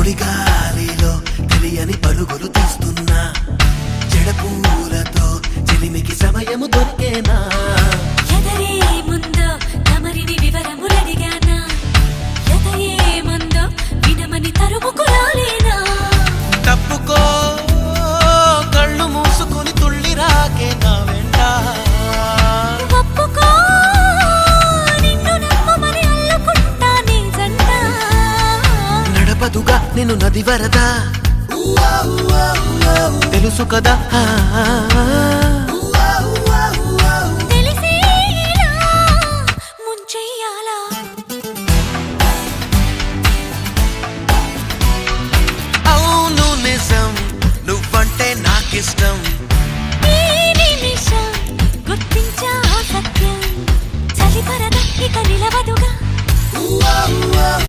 సుడిగాలిలో తెలియని పరుగులు తీస్తున్నా జడపూలతో చెలిమికి సమయము దొరికేనా ఎదరే ముందో తమరిని వివరములడిగానా ఎదరే ముందో వినమని తరుముకురాలేనా తప్పుకో కళ్ళు మూసుకుని తుళ్ళి రాకే నా వెంట ఒప్పుకో నిన్ను నమ్మమని అల్లుకుంటా నీ జంట నడపదుగా నిన్ను నది వరదా తెలుసు కదా తెలిసేలా ముంచెయ్యాలా అవును నిజం నువ్వంటే నాకిష్టం